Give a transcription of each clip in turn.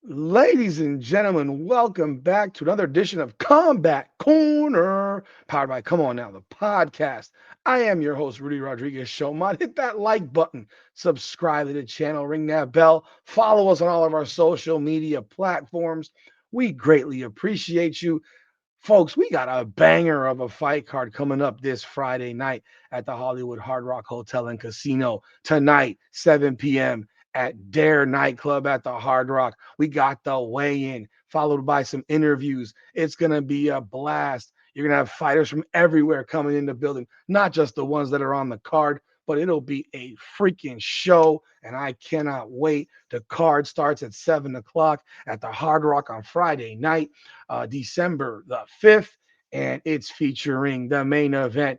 Ladies and gentlemen, welcome back to another edition of Combat Corner, powered by Come On Now, the podcast. I am your host, Rudy Rodriguez Showman. Hit that like button, subscribe to the channel, ring that bell, follow us on all of our social media platforms. We greatly appreciate you. Folks, we got a banger of a fight card coming up this Friday night at the Hollywood Hard Rock Hotel and Casino tonight, 7 p.m. at Dare Nightclub at the Hard Rock. We got the weigh-in, followed by some interviews. It's going to be a blast. You're going to have fighters from everywhere coming in the building, not just the ones that are on the card, but it'll be a freaking show, and I cannot wait. The card starts at 7 o'clock at the Hard Rock on Friday night, December the 5th, and it's featuring the main event,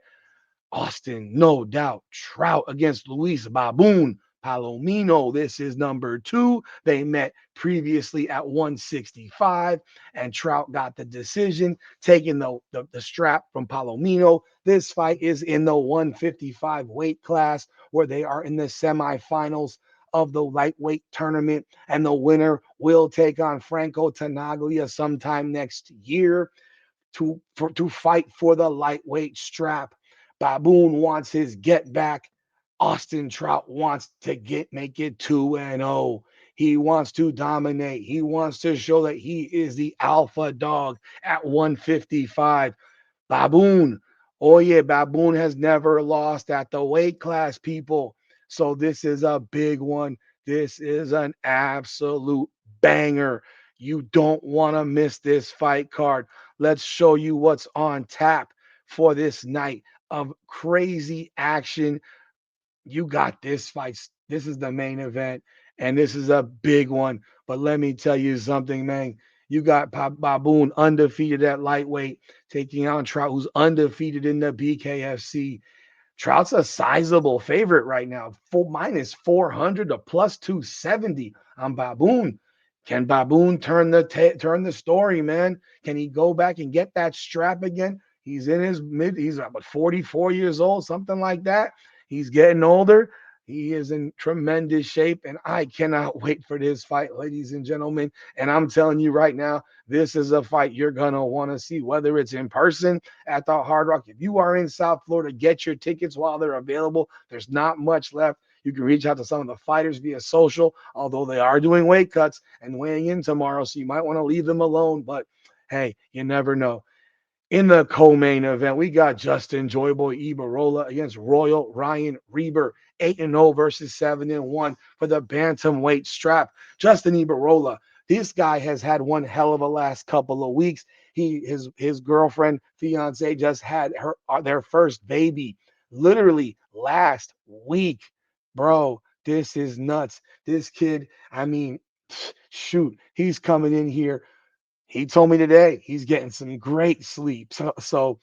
Austin, no doubt, Trout against Luis Baboon Palomino. This is number two. They met previously at 165, and Trout got the decision, taking the strap from Palomino. This fight is in the 155 weight class, where they are in the semifinals of the lightweight tournament, and the winner will take on Franco Tanaglia sometime next year to fight for the lightweight strap. Baboon wants his get back. Austin Trout wants to make it 2-0. He wants to dominate. He wants to show that he is the alpha dog at 155. Baboon. Oh yeah, Baboon has never lost at the weight class, people. So this is a big one. This is an absolute banger. You don't want to miss this fight card. Let's show you what's on tap for this night of crazy action. You got this fight. This is the main event, and this is a big one. But let me tell you something, man. You got Baboon undefeated at lightweight, taking on Trout, who's undefeated in the BKFC. Trout's a sizable favorite right now, full minus 400 to plus 270 on Baboon. Can Baboon turn the story, man? Can he go back and get that strap again? He's in his he's about 44 years old, something like that. He's getting older. He is in tremendous shape, and I cannot wait for this fight, ladies and gentlemen. And I'm telling you right now, this is a fight you're gonna want to see, whether it's in person at the Hard Rock. If you are in South Florida, get your tickets while they're available. There's not much left. You can reach out to some of the fighters via social, although they are doing weight cuts and weighing in tomorrow, so you might want to leave them alone. But hey, you never know. In the co-main event, we got Justin Joyboy Ibarrola against Royal Ryan Reber, 8-0 versus 7-1 for the bantamweight strap. Justin Ibarrola, this guy has had one hell of a last couple of weeks. His girlfriend, fiance, just had their first baby, literally last week, bro. This is nuts. This kid, I mean, shoot, he's coming in here. He told me today he's getting some great sleep. So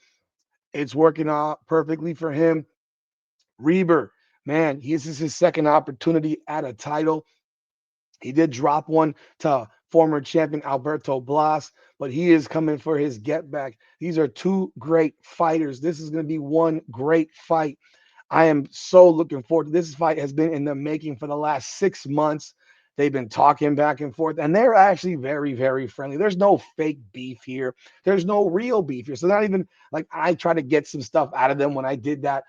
it's working out perfectly for him. Reber, man, this is his second opportunity at a title. He did drop one to former champion Alberto Blas, but he is coming for his get back. These are two great fighters. This is going to be one great fight. I am so looking forward to this. Fight has been in the making for the last 6 months. They've been talking back and forth, and they're actually very, very friendly. There's no fake beef here. There's no real beef here. So not even like I try to get some stuff out of them when I did that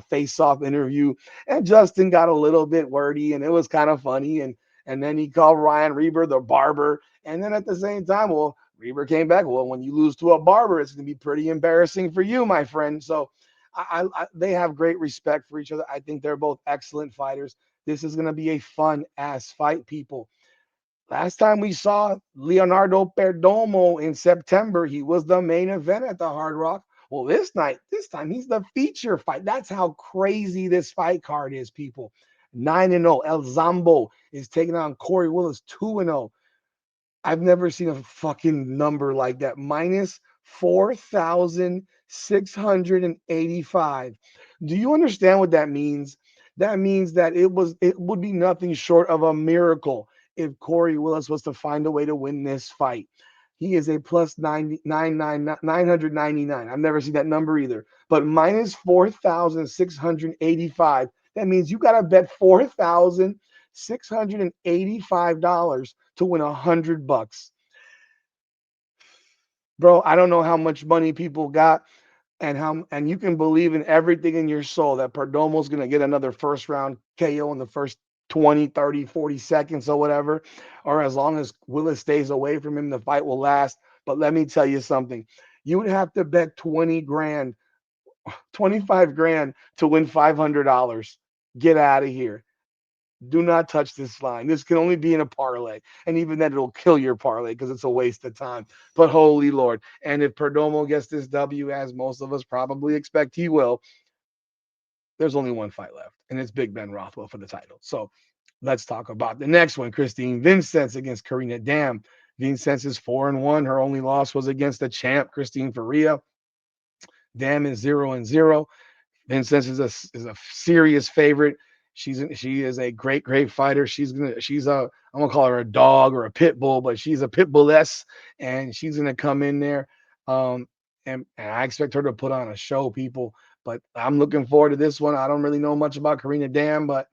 face-off interview, and Justin got a little bit wordy, and it was kind of funny. And then he called Ryan Reber the barber, and then at the same time, well, Reber came back. Well, when you lose to a barber, it's going to be pretty embarrassing for you, my friend. So they have great respect for each other. I think they're both excellent fighters. This is going to be a fun ass fight, people. Last time we saw Leonardo Perdomo in September, he was the main event at the Hard Rock. Well, this time he's the feature fight. That's how crazy this fight card is, people. 9-0. El Zambo is taking on Corey Willis 2-0. I've never seen a fucking number like that. Minus 4,685. Do you understand what that means? That means that it would be nothing short of a miracle if Corey Willis was to find a way to win this fight. He is a plus 999. I've never seen that number either. But minus 4,685. That means you got to bet 4,000 $685 to win $100. Bro, I don't know how much money people got and you can believe in everything in your soul that Perdomo's going to get another first round KO in the first 20, 30, 40 seconds or whatever, or as long as Willis stays away from him, the fight will last. But let me tell you something. You would have to bet 20 grand, 25 grand to win $500. Get out of here. Do not touch this line. This can only be in a parlay. And even then, it'll kill your parlay because it's a waste of time. But holy Lord. And if Perdomo gets this W, as most of us probably expect he will, there's only one fight left, and it's Big Ben Rothwell for the title. So let's talk about the next one. Christine Vincent against Karina Dam. Vincent is 4-1. Her only loss was against the champ, Christine Faria. Dam is 0-0. Vincent is a serious favorite. She is a great fighter. I'm gonna call her a dog or a pit bull, but she's a pit bulless, and she's gonna come in there. Um, and I expect her to put on a show, people. But I'm looking forward to this one. I don't really know much about Karina Dam, but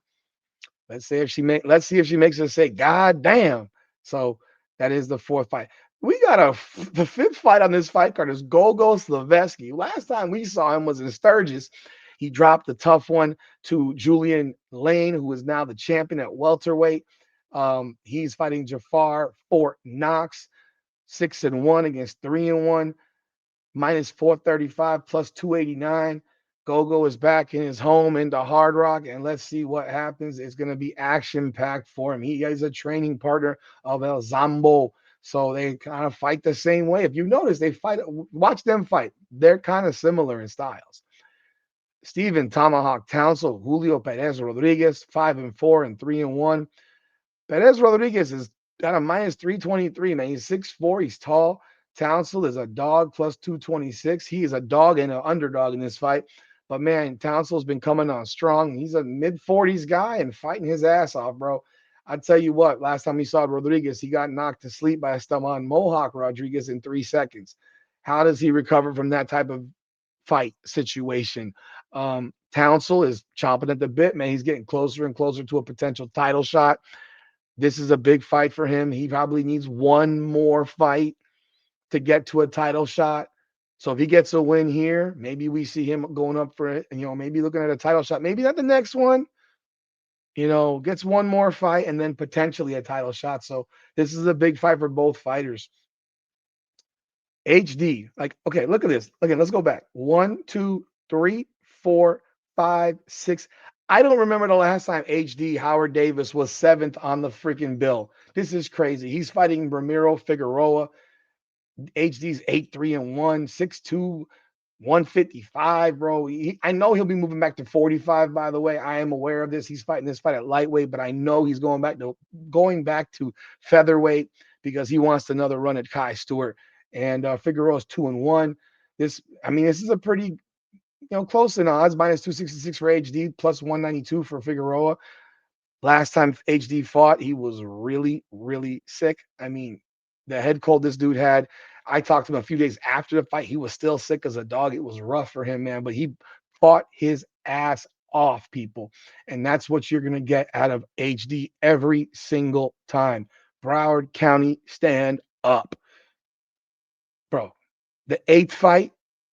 let's see if she makes us say God damn. So that is the fourth fight. We got the fifth fight on this fight card is Gogo Slavetsky. Last time we saw him was in Sturgis. He dropped the tough one to Julian Lane, who is now the champion at welterweight. He's fighting Jafar Fort Knox, 6-1 against 3-1, minus 435 plus 289. Gogo is back in his home into Hard Rock, and let's see what happens. It's going to be action packed for him. He is a training partner of El Zambo, so they kind of fight the same way. If you notice, they fight. Watch them fight. They're kind of similar in styles. Steven Tomahawk Townsend, Julio Perez Rodriguez, 5-4 and 3-1. Perez Rodriguez is got a minus 323, man. He's 6'4, he's tall. Townsend is a dog plus 226. He is a dog and an underdog in this fight. But man, Townsend's been coming on strong. He's a mid-40s guy and fighting his ass off, bro. I tell you what, last time we saw Rodriguez, he got knocked to sleep by Esteban Mohawk Rodriguez in 3 seconds. How does he recover from that type of fight situation? Townsend is chomping at the bit, man. He's getting closer and closer to a potential title shot. This is a big fight for him. He probably needs one more fight to get to a title shot. So if he gets a win here, maybe we see him going up for it, and maybe looking at a title shot. Maybe not the next one, gets one more fight and then potentially a title shot. So this is a big fight for both fighters. HD, like, okay, look at this. Okay, let's go back. 1, 2, 3, 4, 5, 6. I don't remember the last time HD Howard Davis was 7th on the freaking bill. This is crazy. He's fighting Ramiro Figueroa. HD's 8-3-1, 6'2", 155, bro. I know he'll be moving back to 45, by the way. I am aware of this. He's fighting this fight at lightweight, but I know he's going back to featherweight because he wants another run at Kai Stewart. And Figueroa's 2-1. This is a pretty close in odds, minus 266 for HD, plus 192 for Figueroa. Last time HD fought, he was really, really sick. I mean, the head cold this dude had. I talked to him a few days after the fight. He was still sick as a dog. It was rough for him, man, but he fought his ass off, people. And that's what you're going to get out of HD every single time. Broward County, stand up. Bro, the 8th fight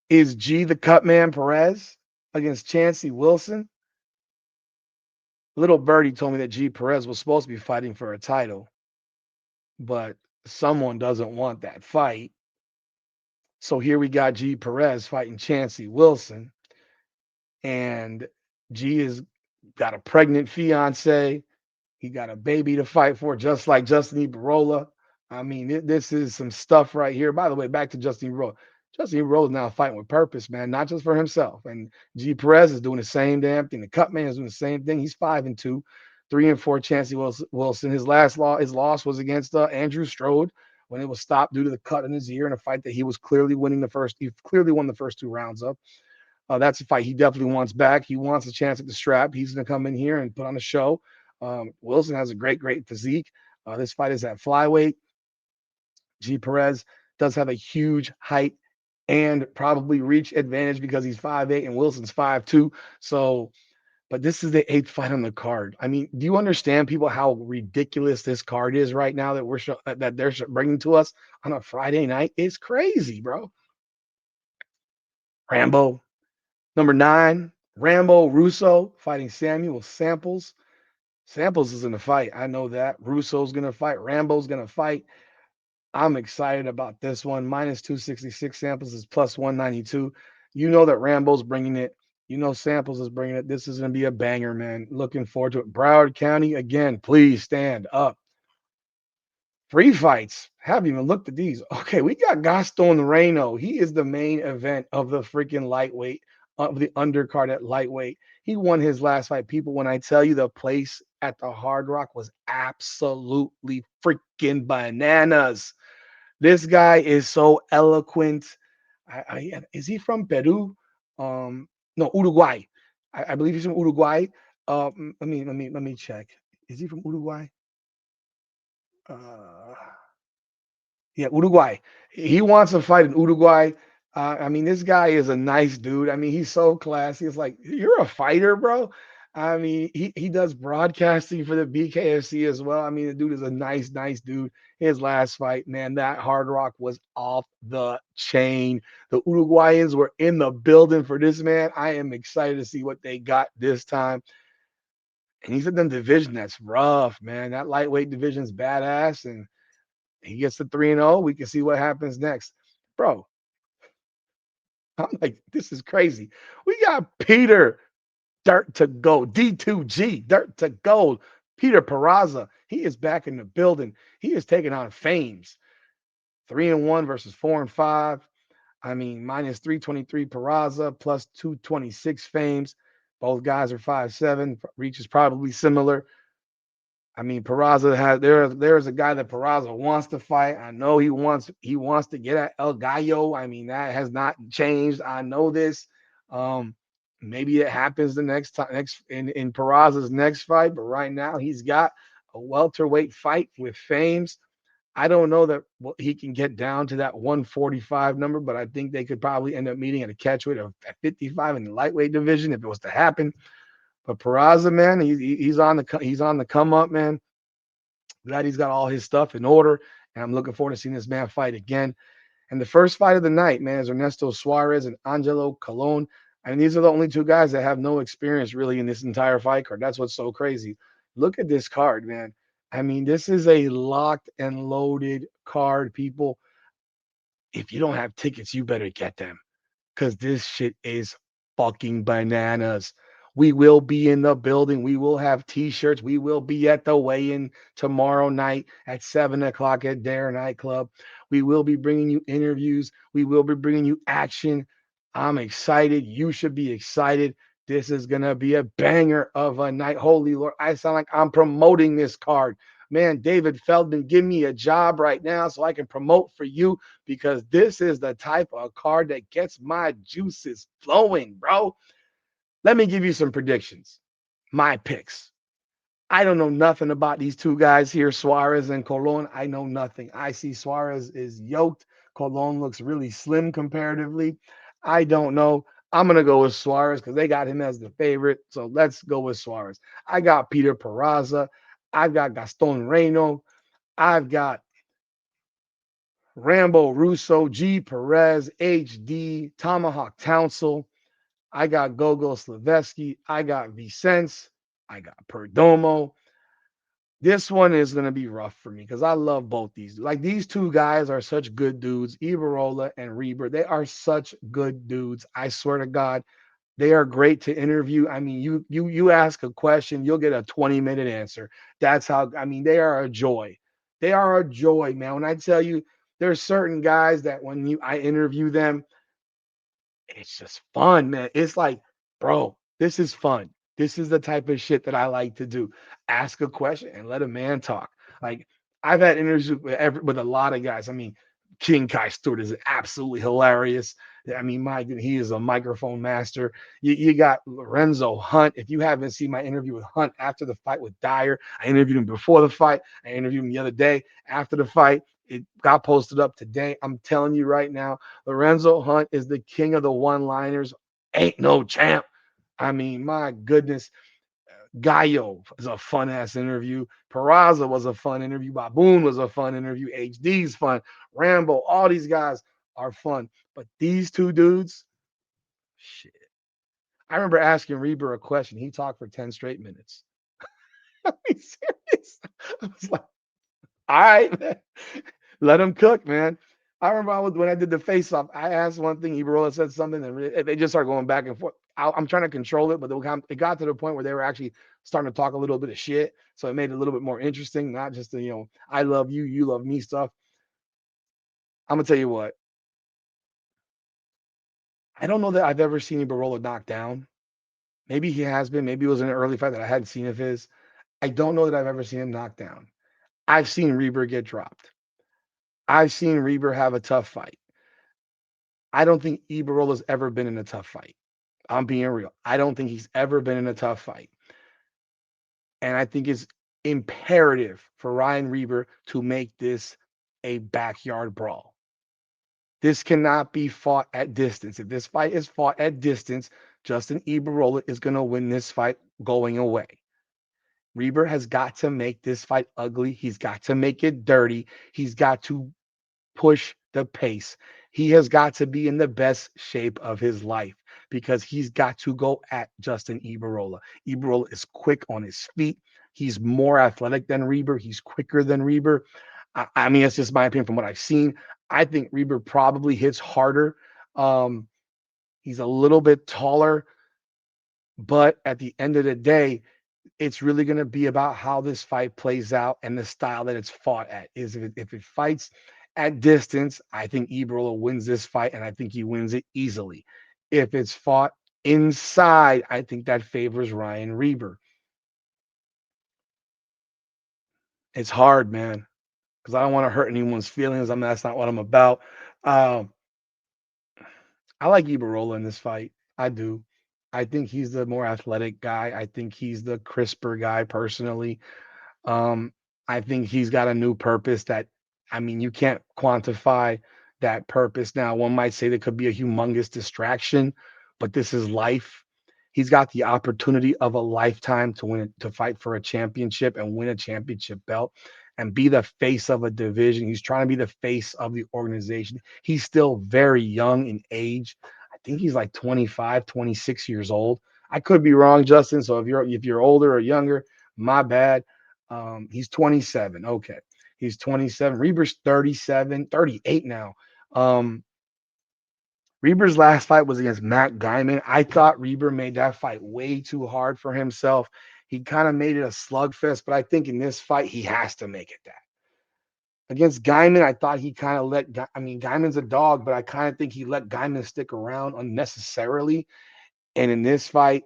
is G the Cutman Perez against Chancey Wilson. Little Birdie told me that G Perez was supposed to be fighting for a title, but someone doesn't want that fight. So here we got G Perez fighting Chancey Wilson, and G has got a pregnant fiance. He got a baby to fight for, just like Justin Ibarrola. I mean, this is some stuff right here. By the way, back to Justin Ibarrola. Justin Ibarrola is now fighting with purpose, man, not just for himself. And G Perez is doing the same damn thing. The Cutman is doing the same thing. He's 5-2, 3-4. Chancey Wilson. His loss was against Andrew Strode when it was stopped due to the cut in his ear in a fight that he was clearly winning the first. He clearly won the first 2 rounds of. That's a fight he definitely wants back. He wants a chance at the strap. He's going to come in here and put on a show. Wilson has a great physique. This fight is at flyweight. G Perez does have a huge height and probably reach advantage because he's 5'8" and Wilson's 5'2". So but this is the eighth fight on the card. I mean, do you understand, people, how ridiculous this card is right now that that they're bringing to us on a Friday night? It's crazy, bro. Rambo, number 9, Rambo Russo fighting Samuel Samples. Samples is in the fight. I know that. Russo's gonna fight. Rambo's gonna fight. I'm excited about this one. Minus 266. Samples is plus 192. You know that Rambo's bringing it. You know Samples is bringing it. This is going to be a banger, man. Looking forward to it. Broward County, again, please stand up. Free fights. Haven't even looked at these. Okay, we got Gaston Reno. He is the main event of the freaking lightweight, of the undercard at lightweight. He won his last fight. People, when I tell you the place at the Hard Rock was absolutely freaking bananas. This guy is so eloquent. Is he from Peru? No, Uruguay. I believe he's from Uruguay. Let me check. Is he from Uruguay? Uh, yeah, Uruguay. He wants to fight in Uruguay. I mean, this guy is a nice dude. I mean, he's so classy. It's like, you're a fighter, bro. I mean, he does broadcasting for the BKFC as well. I mean, the dude is a nice dude. His last fight, man, that Hard Rock was off the chain. The Uruguayans were in the building for this, man. I am excited to see what they got this time. And he's in the division that's rough, man. That lightweight division's badass. And he gets to 3-0. We can see what happens next. Bro, I'm like, this is crazy. We got Peter Dirt to Gold, D2G, Dirt to Gold. Peter Peraza, he is back in the building. He is taking on Fames. 3-1 versus 4-5. I mean, minus 323 Peraza, plus 226 Fames. Both guys are 5'7". Reach is probably similar. I mean, Peraza has there's a guy that Peraza wants to fight. I know he wants to get at El Gallo. I mean, that has not changed. I know this. Um, Maybe it happens the next time, in Peraza's next fight, but right now he's got a welterweight fight with Fames. I don't know that he can get down to that 145 number, but I think they could probably end up meeting at a catchweight of at 55 in the lightweight division if it was to happen. But Peraza, man, he's on the come up, man. Glad he's got all his stuff in order, and I'm looking forward to seeing this man fight again. And the first fight of the night, man, is Ernesto Suarez and Angelo Colon. I mean, these are the only two guys that have no experience really in this entire fight card. That's what's so crazy. Look at this card, man. I mean, this is a locked and loaded card, people. If you don't have tickets, you better get them because this shit is fucking bananas. We will be in the building. We will have t-shirts. We will be at the weigh-in tomorrow night at 7 o'clock at Dare Nightclub. We will be bringing you interviews. We will be bringing you action. I'm excited. You should be excited. This is going to be a banger of a night. Holy Lord. I sound like I'm promoting this card. Man, David Feldman, give me a job right now so I can promote for you because this is the type of card that gets my juices flowing, bro. Let me give you some predictions. My picks. I don't know nothing about these two guys here, Suarez and Colon. I know nothing. I see Suarez is yoked. Colon looks really slim comparatively. I don't know. I'm going to go with Suarez because they got him as the favorite. So let's go with Suarez. I got Peter Peraza. I've got Gaston Reno. I've got Rambo Russo, G. Perez, HD, Tomahawk Townsell. I got Gogo Slavetsky. I got Vicence. I got Perdomo. This one is going to be rough for me because I love both these. Like, these two guys are such good dudes. Ibarrola and Reber, they are such good dudes. I swear to God, they are great to interview. I mean, you ask a question, you'll get a 20-minute answer. That's how, I mean, they are a joy. They are a joy, man. When I tell you, there's certain guys that when I interview them, it's just fun, man. It's like, bro, this is fun. This is the type of shit that I like to do. Ask a question and let a man talk. Like, I've had interviews with a lot of guys. I mean, King Kai Stewart is absolutely hilarious. I mean, he is a microphone master. You got Lorenzo Hunt. If you haven't seen my interview with Hunt after the fight with Dyer, I interviewed him before the fight. I interviewed him the other day after the fight. It got posted up today. I'm telling you right now, Lorenzo Hunt is the king of the one-liners. Ain't no champ. I mean, my goodness, Gallo is a fun ass interview. Peraza was a fun interview. Baboon was a fun interview. HD's fun. Rambo, all these guys are fun. But these two dudes, shit. I remember asking Reber a question. He talked for 10 straight minutes. Are you serious? I was like, all right, man. Let him cook, man. I remember when I did the face off, I asked one thing, Ibarrola said something, and they just started going back and forth. I'm trying to control it, but it got to the point where they were actually starting to talk a little bit of shit. So it made it a little bit more interesting, not just the, I love you, you love me stuff. I'm going to tell you what, I don't know that I've ever seen Ibarrola knocked down. Maybe he has been. Maybe it was in an early fight that I hadn't seen of his. I don't know that I've ever seen him knocked down. I've seen Reber get dropped. I've seen Reber have a tough fight. I don't think Ibarrola's ever been in a tough fight. I'm being real. I don't think he's ever been in a tough fight. And I think it's imperative for Ryan Reber to make this a backyard brawl. This cannot be fought at distance. If this fight is fought at distance, Justin Ibarrola is going to win this fight going away. Reber has got to make this fight ugly. He's got to make it dirty. He's got to push the pace. He has got to be in the best shape of his life because he's got to go at Justin Ibarrola. Ibarrola is quick on his feet. He's more athletic than Reber. He's quicker than Reber. I mean, it's just my opinion from what I've seen. I think Reber probably hits harder. Um, he's a little bit taller, but at the end of the day, it's really going to be about how this fight plays out and the style that it's fought at. If it fights at distance, I think Ibarrola wins this fight, and I think he wins it easily. If it's fought inside, I think that favors Ryan Reber. It's hard, man, because I don't want to hurt anyone's feelings. I mean, that's not what I'm about. Um, I like Ibarrola in this fight. I do. I think he's the more athletic guy. I think he's the crisper guy personally. Um, I think he's got a new purpose that, I mean, you can't quantify that purpose. Now, one might say there could be a humongous distraction, but this is life. He's got the opportunity of a lifetime to to fight for a championship and win a championship belt and be the face of a division. He's trying to be the face of the organization. He's still very young in age. I think he's like 25, 26 years old. I could be wrong, Justin. So if you're older or younger, my bad. He's 27. Okay. He's 27. Reber's 37, 38 now. Um, Reber's last fight was against Matt Guyman. I thought Reber made that fight way too hard for himself. He kind of made it a slugfest, but I think in this fight, he has to make it that. Against Guyman, I thought he kind of I mean, Guyman's a dog, but I kind of think he let Guyman stick around unnecessarily. And in this fight,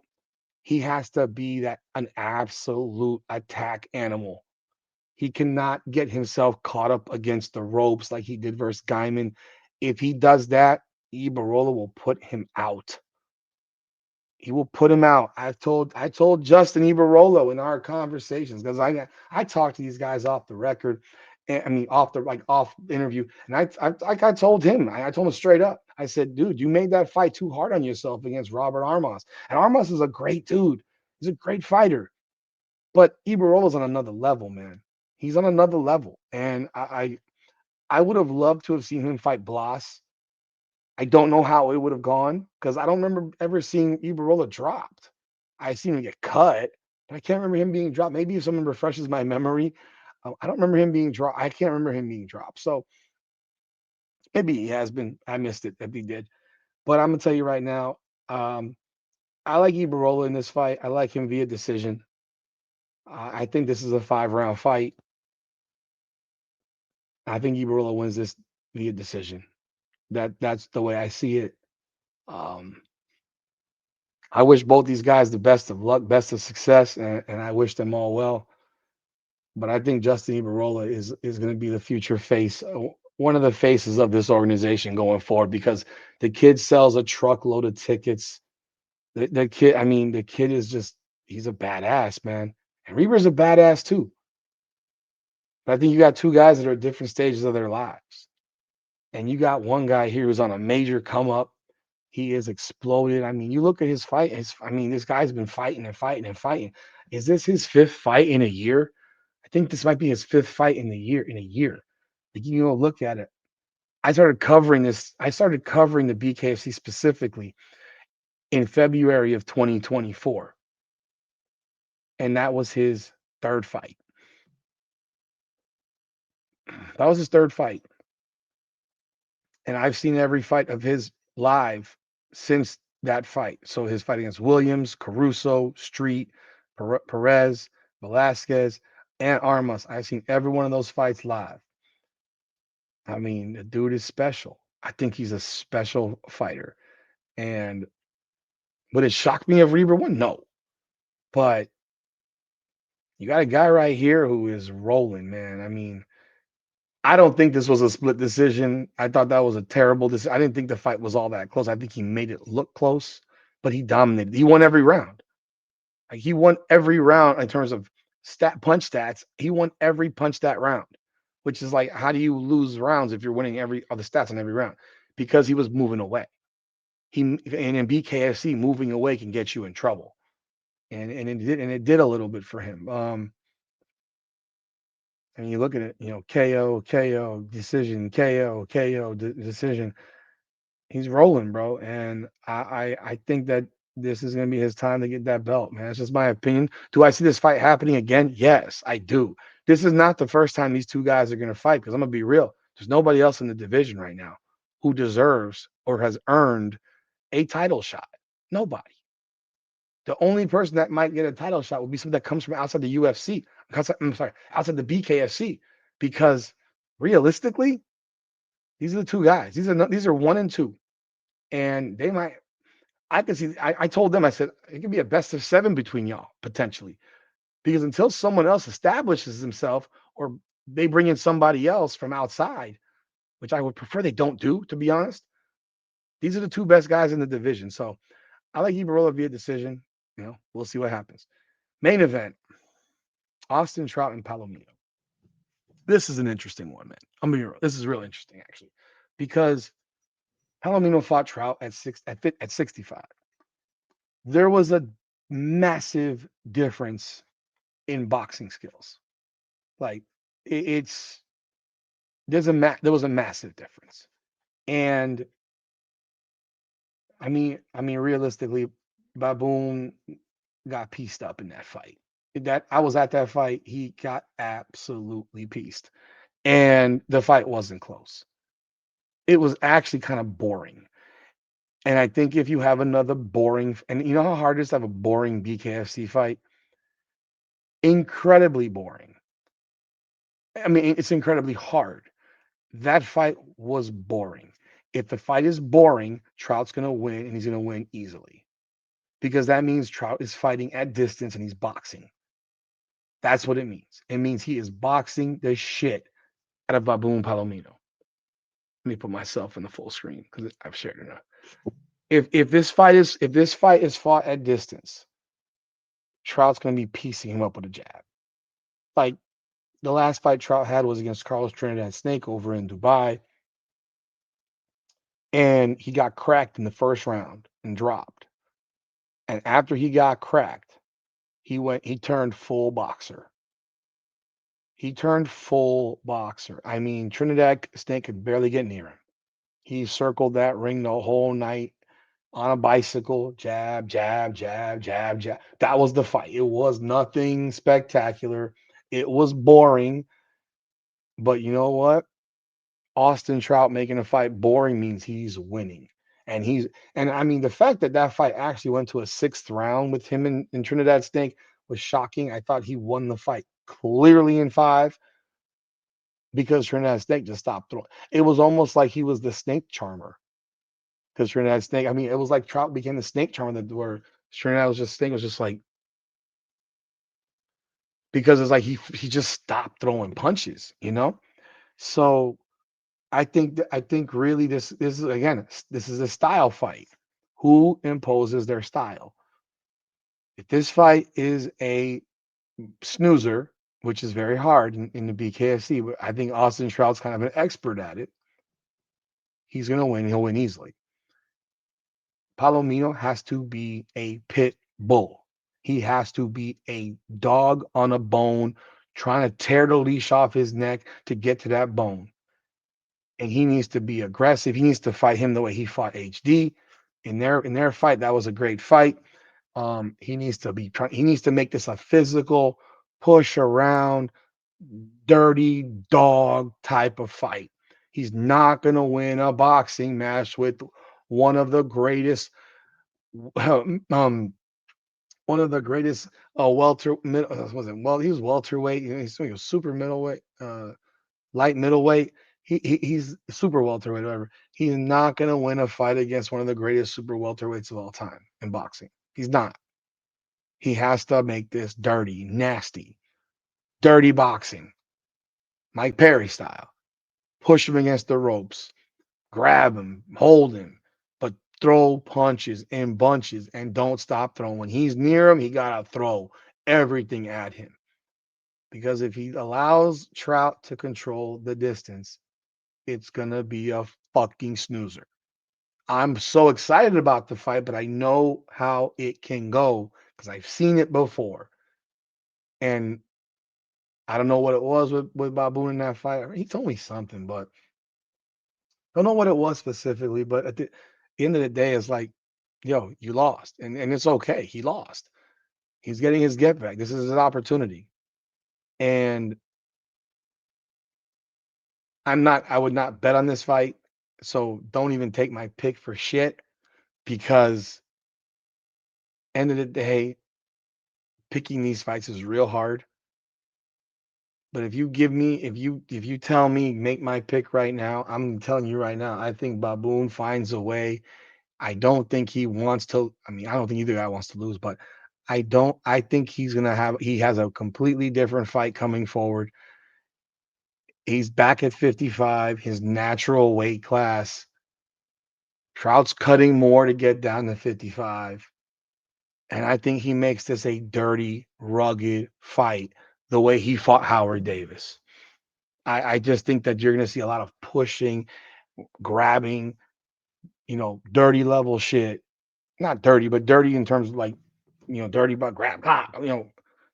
he has to be an absolute attack animal. He cannot get himself caught up against the ropes like he did versus Guyman. If he does that, Ibarrola will put him out. He will put him out. I told Justin Ibarrola in our conversations because I talked to these guys off the record, and I mean off the interview, and I told him I told him straight up. I said, dude, you made that fight too hard on yourself against Robert Armas, and Armas is a great dude. He's a great fighter, but Ibarrola's on another level, man. He's on another level, and I would have loved to have seen him fight Blas. I don't know how it would have gone because I don't remember ever seeing Ibarrola dropped. I seen him get cut, but I can't remember him being dropped. Maybe if someone refreshes my memory, I don't remember him being dropped. I can't remember him being dropped. So maybe he has been. I missed it if he did. But I'm gonna tell you right now, um, I like Ibarrola in this fight. I like him via decision. I think this is a 5 round fight. I think Ibarrola wins this via decision. That's the way I see it. Um, I wish both these guys the best of luck, best of success, and I wish them all well. But I think Justin Ibarrola is going to be the future face, one of the faces of this organization going forward because the kid sells a truckload of tickets. The kid, I mean, the kid is just he's a badass, man. And Reber's a badass too. But I think you got two guys that are at different stages of their lives. And you got one guy here who's on a major come up. He is exploded. I mean, you look at his fight. I mean, this guy's been fighting and fighting and fighting. Is this his fifth fight in a year? I think this might be his fifth fight in the year. In a year, like you know, look at it. I started covering this. I started covering the BKFC specifically in February of 2024, and that was his third fight. That was his third fight, and I've seen every fight of his live since that fight. So his fight against Williams, Caruso, Street, Perez, Velasquez, and Armas. I've seen every one of those fights live. I mean, the dude is special. I think he's a special fighter. And would it shock me if Reber won? No. But you got a guy right here who is rolling, man. I mean, I don't think this was a split decision. I thought that was a terrible decision. I didn't think the fight was all that close. I think he made it look close, but he dominated. He won every round. Like he won every round in terms of punch stats. He won every punch stat round, which is like, how do you lose rounds if you're winning every other stats on every round? Because he was moving away. And in BKFC, moving away can get you in trouble, and it did a little bit for him. And you look at it, you know, KO, decision, KO, decision. He's rolling, bro, and I think that this is gonna be his time to get that belt, man. That's just my opinion. Do I see this fight happening again? Yes, I do. This is not the first time these two guys are gonna fight, because I'm gonna be real. There's nobody else in the division right now who deserves or has earned a title shot. Nobody. The only person that might get a title shot would be something that comes from outside the UFC. I'm sorry, outside the BKFC, because realistically, these are the two guys. These are one and two, and they might. I can see. I told them. I said it could be a best of seven between y'all potentially, because until someone else establishes himself or they bring in somebody else from outside, which I would prefer they don't do, to be honest. These are the two best guys in the division. So I like Ibarrola via decision. You know, we'll see what happens. Main event: Austin Trout and Palomino. This is an interesting one, man. I'm gonna be real. This is real interesting actually, because Palomino fought Trout at 65. There was a massive difference in boxing skills. Like it's there was a massive difference. And I mean realistically, Baboon got pieced up in that fight. That I was at that fight, he got absolutely pieced. And the fight wasn't close. It was actually kind of boring. And I think if you have another boring, and you know how hard it is to have a boring BKFC fight? Incredibly boring. I mean, it's incredibly hard. That fight was boring. If the fight is boring, Trout's going to win, and he's going to win easily, because that means Trout is fighting at distance and he's boxing. That's what it means. It means he is boxing the shit out of Baboon Palomino. Let me put myself in the full screen because I've shared enough. If this fight is fought at distance, Trout's going to be piecing him up with a jab. Like the last fight Trout had was against Carlos Trinidad Snake over in Dubai, and he got cracked in the first round and dropped. And after he got cracked, he turned full boxer. He turned full boxer. I mean, Trinidad Snake could barely get near him. He circled that ring the whole night on a bicycle, jab, jab, jab, jab, jab. That was the fight. It was nothing spectacular. It was boring. But you know what? Austin Trout making a fight boring means he's winning. And I mean, the fact that that fight actually went to a sixth round with him and Trinidad Snake was shocking. I thought he won the fight clearly in five, because Trinidad Snake just stopped throwing. It was almost like he was the snake charmer, because Trinidad Snake, I mean, it was like Trout became the snake charmer, that where Trinidad was just Snake was just like, because it's like he just stopped throwing punches, you know? So I think really this is, again, this is a style fight. Who imposes their style? If this fight is a snoozer, which is very hard in the BKFC, but I think Austin Trout's kind of an expert at it. He's gonna win. He'll win easily. Palomino has to be a pit bull. He has to be a dog on a bone, trying to tear the leash off his neck to get to that bone. And he needs to be aggressive. He needs to fight him the way he fought HD in their fight. That was a great fight. He needs to be trying. He needs to make this a physical, push around, dirty dog type of fight. He's not gonna win a boxing match with one of the greatest, um, one of the greatest welter. Wasn't well. He was welterweight. He was super middleweight, light middleweight. He's super welterweight, whatever. He's not gonna win a fight against one of the greatest super welterweights of all time in boxing. He's not. He has to make this dirty, nasty, dirty boxing, Mike Perry style. Push him against the ropes, grab him, hold him, but throw punches in bunches and don't stop throwing. When he's near him, he got to throw everything at him. Because if he allows Trout to control the distance, it's going to be a fucking snoozer. I'm so excited about the fight, but I know how it can go because I've seen it before. And I don't know what it was with Baboon in that fight. I mean, he told me something, but I don't know what it was specifically. But at the end of the day, it's like, yo, you lost. And it's okay. He lost. He's getting his get back. This is his opportunity. And I would not bet on this fight. So don't even take my pick for shit because end of the day, picking these fights is real hard. But if you tell me make my pick right now, I'm telling you right now, I think Baboon finds a way. I don't think he wants to. I mean, I don't think either guy wants to lose, but I think he has a completely different fight coming forward. He's back at 55, his natural weight class. Trout's cutting more to get down to 55. And I think he makes this a dirty, rugged fight the way he fought Howard Davis. I just think that you're going to see a lot of pushing, grabbing, dirty level shit. Not dirty, but dirty in terms of like, dirty but grab,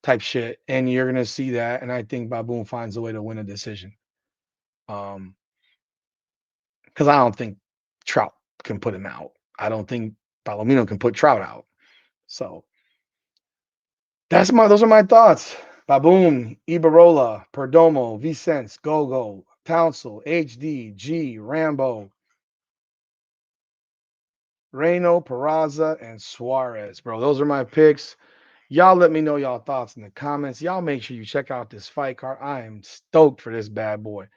type shit. And you're going to see that. And I think Baboon finds a way to win a decision. Because I don't think Trout can put him out. I don't think Palomino can put Trout out. So those are my thoughts. Baboon, Ibarrola, Perdomo, Vicente, Gogo, Townsell, HD, G, Rambo, Reno, Peraza, and Suarez, bro. Those are my picks. Y'all let me know y'all thoughts in the comments. Y'all make sure you check out this fight card. I am stoked for this bad boy.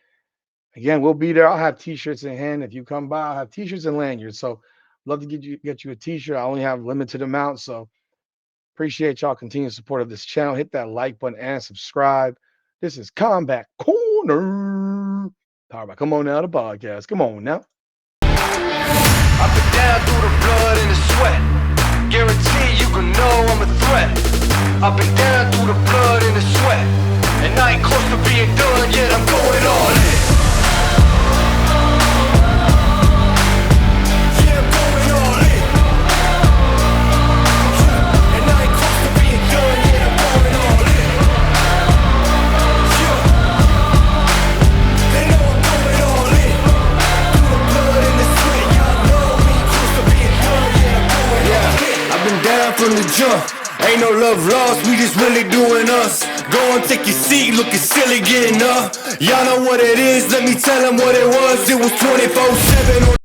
Again, we'll be there. I'll have t-shirts in hand. If you come by, I'll have t-shirts and lanyards. So love to get you a t-shirt. I only have limited amounts, so appreciate y'all continued support of this channel. Hit that like button and subscribe. This is Combat Corner. Powered by Come On Now, the podcast. Come on now. I've been down through the blood and the sweat. Guarantee you can know I'm a threat. I've been down through the blood and the sweat. And I ain't close to being done yet, I'm going all in. Yeah, I'm going all in. And I ain't close to being done yet, I'm going all in. Yeah. They know I'm going all in. Through the blood and the sweat, y'all know me close to being done yet, I'm going all in. I've been down from the jump. Ain't no love lost, we just really doing us. Go and take your seat, looking silly getting up. Y'all know what it is, let me tell them what it was. It was 24/7 on